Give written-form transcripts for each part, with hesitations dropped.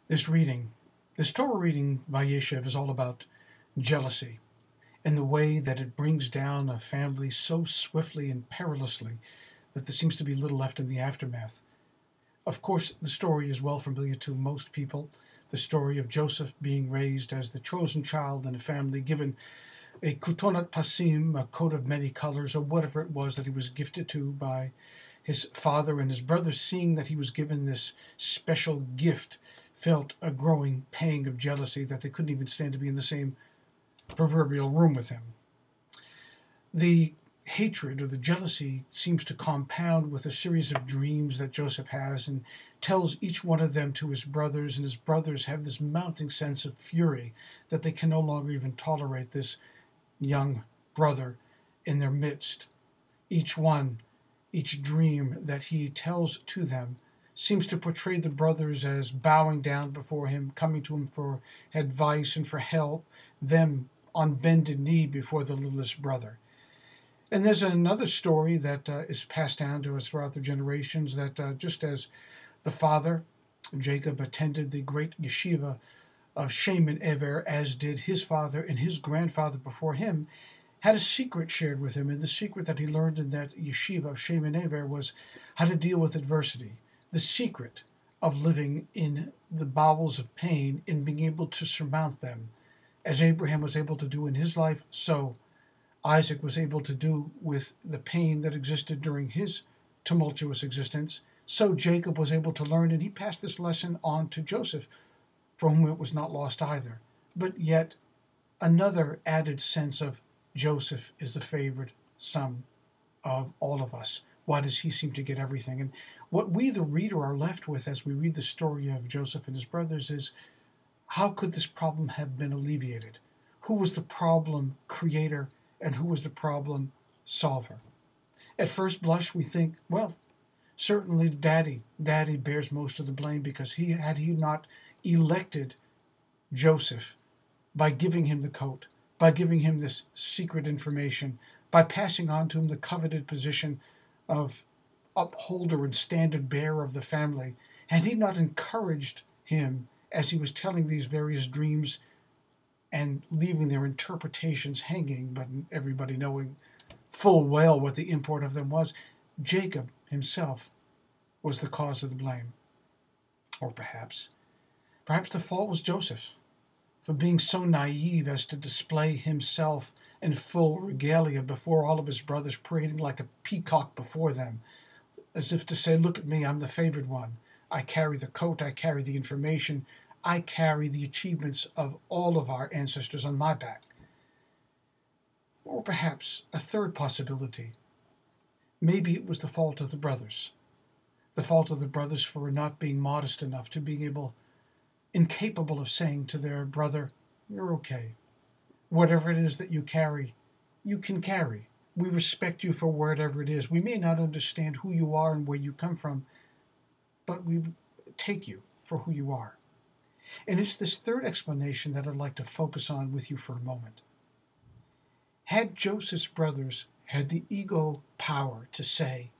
This reading, this Torah reading, Vayayshev, is all about jealousy and the way that it brings down a family so swiftly and perilously that there seems to be little left in the aftermath. Of course, the story is well familiar to most people, the story of Joseph being raised as the chosen child in a family, given a kutonat pasim, a coat of many colors, or whatever it was that he was gifted to by his father, and his brothers, seeing that he was given this special gift, felt a growing pang of jealousy that they couldn't even stand to be in the same proverbial room with him. The hatred or the jealousy seems to compound with a series of dreams that Joseph has and tells each one of them to his brothers, and his brothers have this mounting sense of fury that they can no longer even tolerate this young brother in their midst. Each dream that he tells to them seems to portray the brothers as bowing down before him, coming to him for advice and for help, them on bended knee before the littlest brother. And there's another story that is passed down to us throughout the generations that just as the father, Jacob, attended the great yeshiva of Shem and Ever, as did his father and his grandfather before him, had a secret shared with him. And the secret that he learned in that yeshiva of Shem and Ever was how to deal with adversity. The secret of living in the bowels of pain and being able to surmount them. As Abraham was able to do in his life, so Isaac was able to do with the pain that existed during his tumultuous existence. So Jacob was able to learn, and he passed this lesson on to Joseph, for whom it was not lost either. But yet another added sense of Joseph is the favored son of all of us. Why does he seem to get everything? And what we, the reader, are left with as we read the story of Joseph and his brothers is, how could this problem have been alleviated? Who was the problem creator and who was the problem solver? At first blush, we think, well, certainly Daddy bears most of the blame, because had he not elected Joseph by giving him the coat, by giving him this secret information, by passing on to him the coveted position of upholder and standard bearer of the family, had he not encouraged him as he was telling these various dreams and leaving their interpretations hanging, but everybody knowing full well what the import of them was, Jacob himself was the cause of the blame. Or perhaps the fault was Joseph, for being so naive as to display himself in full regalia before all of his brothers, parading like a peacock before them, as if to say, look at me, I'm the favored one. I carry the coat, I carry the information, I carry the achievements of all of our ancestors on my back. Or perhaps a third possibility. Maybe it was the fault of the brothers. The fault of the brothers for not being modest enough to being incapable of saying to their brother, you're okay. Whatever it is that you carry, you can carry. We respect you for whatever it is. We may not understand who you are and where you come from, but we take you for who you are. And it's this third explanation that I'd like to focus on with you for a moment. Had Joseph's brothers had the ego power to say,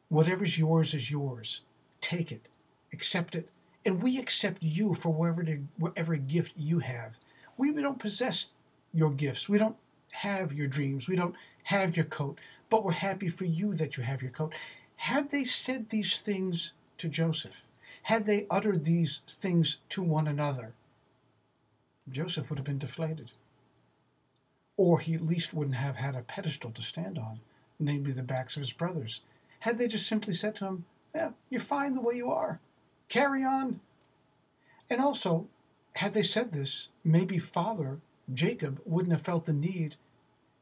whatever's yours is yours, take it, accept it, and we accept you for whatever gift you have. We don't possess your gifts. We don't have your dreams. We don't have your coat, but we're happy for you that you have your coat. Had they said these things to Joseph, had they uttered these things to one another, Joseph would have been deflated. Or he at least wouldn't have had a pedestal to stand on, namely the backs of his brothers. Had they just simply said to him, yeah, you're fine the way you are. Carry on. And also, had they said this, maybe father Jacob wouldn't have felt the need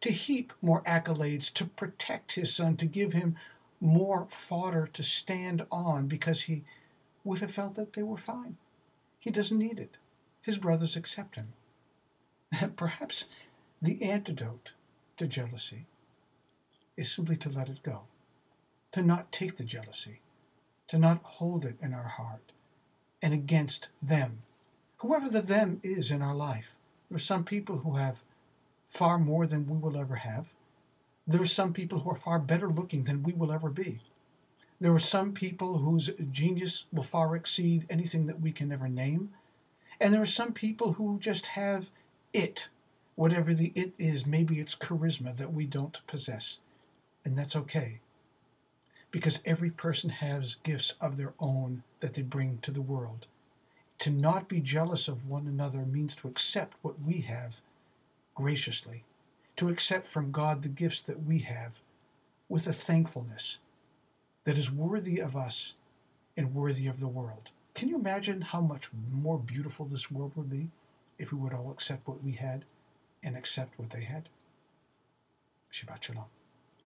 to heap more accolades, to protect his son, to give him more fodder to stand on, because he would have felt that they were fine. He doesn't need it. His brothers accept him. Perhaps the antidote to jealousy is simply to let it go, to not take the jealousy, to not hold it in our heart and against them, whoever the them is in our life. There are some people who have far more than we will ever have. There are some people who are far better looking than we will ever be. There are some people whose genius will far exceed anything that we can ever name. And there are some people who just have it, whatever the it is. Maybe it's charisma that we don't possess. And that's okay. Because every person has gifts of their own that they bring to the world. To not be jealous of one another means to accept what we have graciously, to accept from God the gifts that we have with a thankfulness that is worthy of us and worthy of the world. Can you imagine how much more beautiful this world would be if we would all accept what we had and accept what they had? Shabbat Shalom.